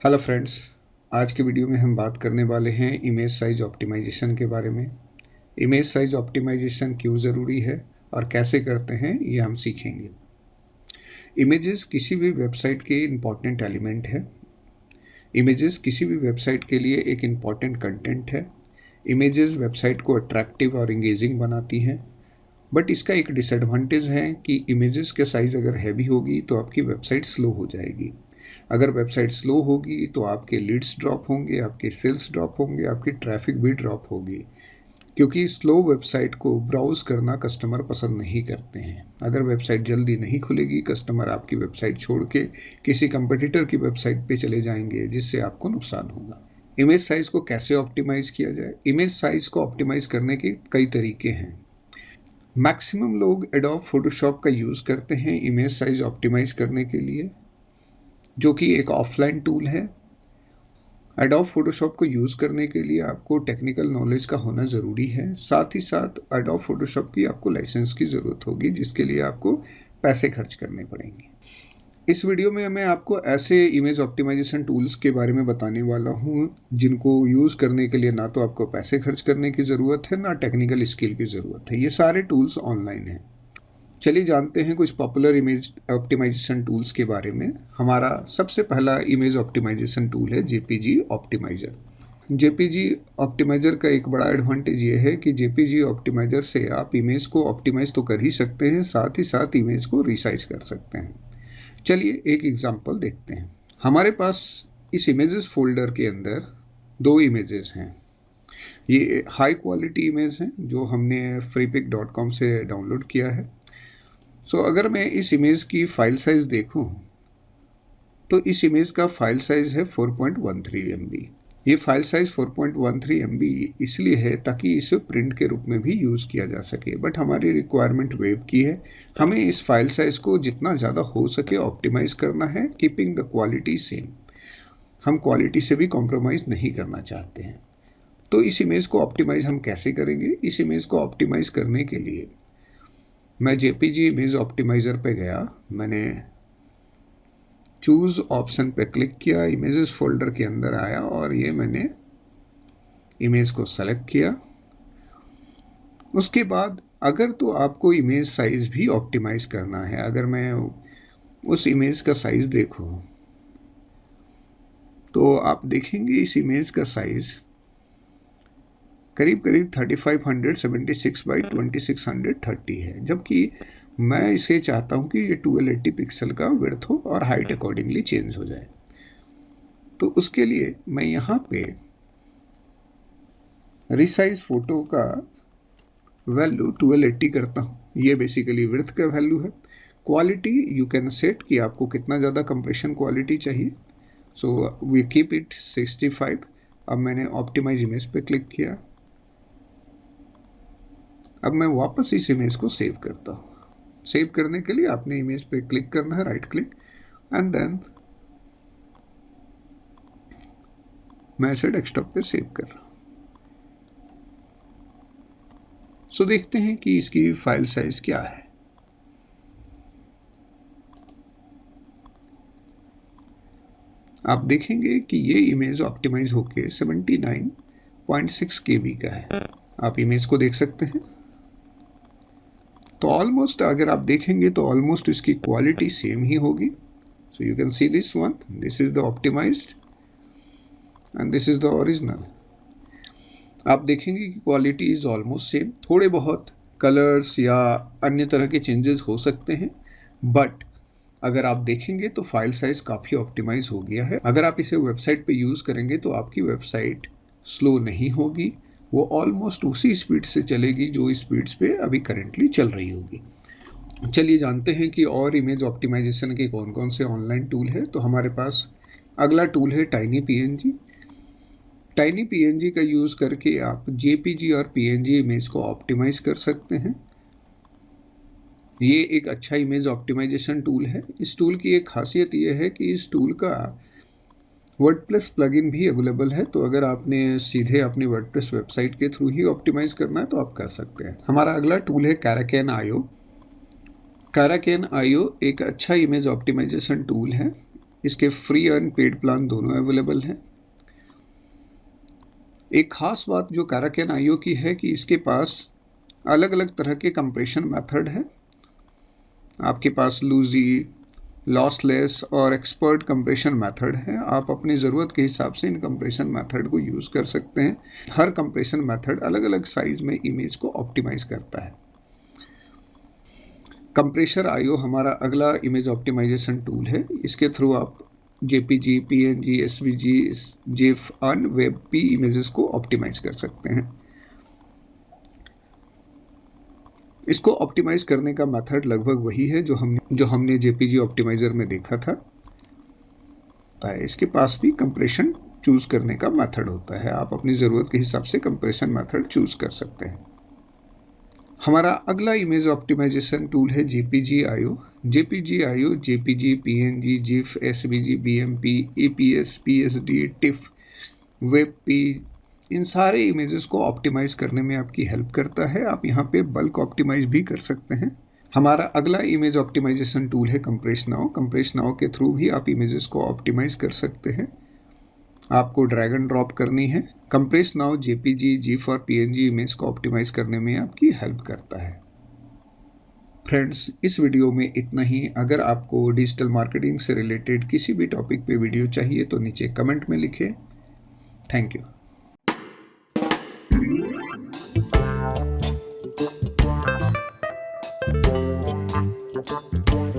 Hello friends, आज के video में हम बात करने वाले हैं इमेज साइज ऑप्टिमाइजेशन के बारे में। इमेज साइज ऑप्टिमाइजेशन क्यों ज़रूरी है और कैसे करते हैं ये हम सीखेंगे। इमेजेस किसी भी वेबसाइट के इम्पॉर्टेंट एलिमेंट है। इमेजेस किसी भी वेबसाइट के लिए एक इम्पॉर्टेंट कंटेंट है। इमेजेस वेबसाइट को अट्रैक्टिव और इंगेजिंग बनाती हैं, बट इसका एक डिसएडवांटेज है कि इमेजेस का साइज़ अगर हैवी होगी तो आपकी वेबसाइट स्लो हो जाएगी। अगर वेबसाइट स्लो होगी तो आपके लीड्स ड्रॉप होंगे, आपके सेल्स ड्रॉप होंगे, आपकी ट्रैफिक भी ड्रॉप होगी, क्योंकि स्लो वेबसाइट को ब्राउज करना कस्टमर पसंद नहीं करते हैं। अगर वेबसाइट जल्दी नहीं खुलेगी, कस्टमर आपकी वेबसाइट छोड़ के किसी कंपटीटर की वेबसाइट पे चले जाएंगे, जिससे आपको नुकसान होगा। इमेज साइज़ को कैसे ऑप्टिमाइज़ किया जाए? इमेज साइज़ को ऑप्टिमाइज़ करने के कई तरीके हैं। मैक्सिमम लोग एडोब फोटोशॉप का यूज़ करते हैं इमेज साइज़ ऑप्टिमाइज़ करने के लिए, जो कि एक ऑफलाइन टूल है। एडोब फोटोशॉप को यूज़ करने के लिए आपको टेक्निकल नॉलेज का होना ज़रूरी है। साथ ही साथ एडोब फोटोशॉप की आपको लाइसेंस की ज़रूरत होगी, जिसके लिए आपको पैसे खर्च करने पड़ेंगे। इस वीडियो में मैं आपको ऐसे इमेज ऑप्टिमाइजेशन टूल्स के बारे में बताने वाला हूँ जिनको यूज़ करने के लिए ना तो आपको पैसे खर्च करने की ज़रूरत है, ना टेक्निकल स्किल की ज़रूरत है। ये सारे टूल्स ऑनलाइन हैं। चलिए जानते हैं कुछ पॉपुलर इमेज ऑप्टिमाइजेशन टूल्स के बारे में। हमारा सबसे पहला इमेज ऑप्टिमाइजेशन टूल है जेपीजी ऑप्टिमाइज़र। जेपीजी ऑप्टिमाइज़र का एक बड़ा एडवांटेज ये है कि जेपीजी ऑप्टिमाइज़र से आप इमेज को ऑप्टिमाइज़ तो कर ही सकते हैं, साथ ही साथ इमेज को रिसाइज कर सकते हैं। चलिए एक एग्जांपल देखते हैं। हमारे पास इस इमेजेस फोल्डर के अंदर दो इमेजेस हैं। ये हाई क्वालिटी इमेज हैं जो हमने freepik.com से डाउनलोड किया है। अगर मैं इस इमेज की फ़ाइल साइज़ देखूं तो इस इमेज का फ़ाइल साइज़ है 4.13 MB। ये फ़ाइल साइज़ 4.13 MB इसलिए है ताकि इसे प्रिंट के रूप में भी यूज़ किया जा सके, बट हमारी रिक्वायरमेंट वेब की है। हमें इस फ़ाइल साइज़ को जितना ज़्यादा हो सके ऑप्टिमाइज़ करना है, कीपिंग द क्वालिटी सेम। हम क्वालिटी से भी कॉम्प्रोमाइज़ नहीं करना चाहते हैं। तो इस इमेज को ऑप्टिमाइज़ हम कैसे करेंगे? इस इमेज को ऑप्टिमाइज़ करने के लिए मैं जेपीजी इमेज ऑप्टिमाइज़र पे गया, मैंने चूज़ ऑप्शन पे क्लिक किया, इमेजेस फोल्डर के अंदर आया और ये मैंने इमेज को सेलेक्ट किया। उसके बाद अगर तो आपको इमेज साइज़ भी ऑप्टिमाइज़ करना है, अगर मैं उस इमेज का साइज़ देखूँ तो आप देखेंगे इस इमेज का साइज़ करीब 3576 बाई 2630 है, जबकि मैं इसे चाहता हूँ कि ये 1280 पिक्सल का विड्थ हो और हाइट अकॉर्डिंगली चेंज हो जाए। तो उसके लिए मैं यहाँ पे रिसाइज फ़ोटो का वैल्यू 1280 करता हूँ। ये बेसिकली विड्थ का वैल्यू है। क्वालिटी यू कैन सेट कि आपको कितना ज़्यादा कंप्रेशन क्वालिटी चाहिए। We keep it 65। अब मैंने ऑप्टिमाइज इमेज पे क्लिक किया। अब मैं वापस इस इमेज को सेव करता हूँ। सेव करने के लिए आपने इमेज पे क्लिक करना है, राइट क्लिक, एंड देन मैं इसे डेस्कटॉप पे सेव कर रहा हूँ। देखते हैं कि इसकी फाइल साइज क्या है। आप देखेंगे कि ये इमेज ऑप्टिमाइज होके 79.6 KB का है। आप इमेज को देख सकते हैं। तो ऑलमोस्ट अगर आप देखेंगे तो ऑलमोस्ट इसकी क्वालिटी सेम ही होगी। So you can see this one, this is the optimized and this is the original. आप देखेंगे कि क्वालिटी इज ऑलमोस्ट सेम। थोड़े बहुत कलर्स या अन्य तरह के चेंजेस हो सकते हैं, बट अगर आप देखेंगे तो फाइल साइज काफ़ी ऑप्टिमाइज हो गया है। अगर आप इसे वेबसाइट पे यूज़ करेंगे तो आपकी वेबसाइट स्लो नहीं होगी, वो ऑलमोस्ट उसी स्पीड से चलेगी जो स्पीड्स पे अभी करेंटली चल रही होगी। चलिए जानते हैं कि और इमेज ऑप्टिमाइजेशन के कौन कौन से ऑनलाइन टूल है। तो हमारे पास अगला टूल है टाइनी पीएनजी। टाइनी पीएनजी का यूज़ करके आप जेपीजी और पीएनजी इमेज को ऑप्टिमाइज़ कर सकते हैं। ये एक अच्छा इमेज ऑप्टिमाइजेशन टूल है। इस टूल की एक खासियत ये है कि इस टूल का वर्डप्रेस प्लगइन भी अवेलेबल है। तो अगर आपने सीधे अपनी वर्डप्रेस वेबसाइट के थ्रू ही ऑप्टिमाइज करना है तो आप कर सकते हैं। हमारा अगला टूल है कैराकेन आईओ। कैराकेन आईओ एक अच्छा इमेज ऑप्टिमाइजेशन टूल है। इसके फ्री एंड पेड प्लान दोनों अवेलेबल हैं। एक ख़ास बात जो काराकैन आईओ की है कि इसके पास अलग अलग तरह के कंप्रेशन मेथड है। आपके पास लूजी, लॉसलेस और एक्सपर्ट कंप्रेशन मेथड है। आप अपनी ज़रूरत के हिसाब से इन कंप्रेशन मेथड को यूज़ कर सकते हैं। हर कंप्रेशन मेथड अलग अलग साइज़ में इमेज को ऑप्टिमाइज़ करता है। कंप्रेसर आईओ हमारा अगला इमेज ऑप्टिमाइजेशन टूल है। इसके थ्रू आप JPG, PNG, SVG, GIF and WebP images को ऑप्टिमाइज़ कर सकते हैं। इसको ऑप्टिमाइज करने का मेथड लगभग वही है जो हमने जेपीजी ऑप्टिमाइज़र में देखा था। इसके पास भी कंप्रेशन चूज़ करने का मेथड होता है। आप अपनी ज़रूरत के हिसाब से कंप्रेशन मेथड चूज़ कर सकते हैं। हमारा अगला इमेज ऑप्टिमाइजेशन टूल है JPG IO. JPG IO JPG, PNG, GIF, SVG, BMP, APS, PSD, TIFF, WebP, इन सारे इमेजेस को ऑप्टिमाइज़ करने में आपकी हेल्प करता है। आप यहाँ पे बल्क ऑप्टिमाइज़ भी कर सकते हैं। हमारा अगला इमेज ऑप्टिमाइजेशन टूल है कंप्रेस नाउ। कंप्रेस नाउ के थ्रू भी आप इमेजेस को ऑप्टिमाइज़ कर सकते हैं। आपको ड्रैग एंड ड्रॉप करनी है। कंप्रेस नाउ जेपीजी, जिफ और पीएनजी इमेज को ऑप्टिमाइज़ करने में आपकी हेल्प करता है। फ्रेंड्स, इस वीडियो में इतना ही। अगर आपको डिजिटल मार्केटिंग से रिलेटेड किसी भी टॉपिक पे वीडियो चाहिए तो नीचे कमेंट में लिखें। Thank you. Thank you.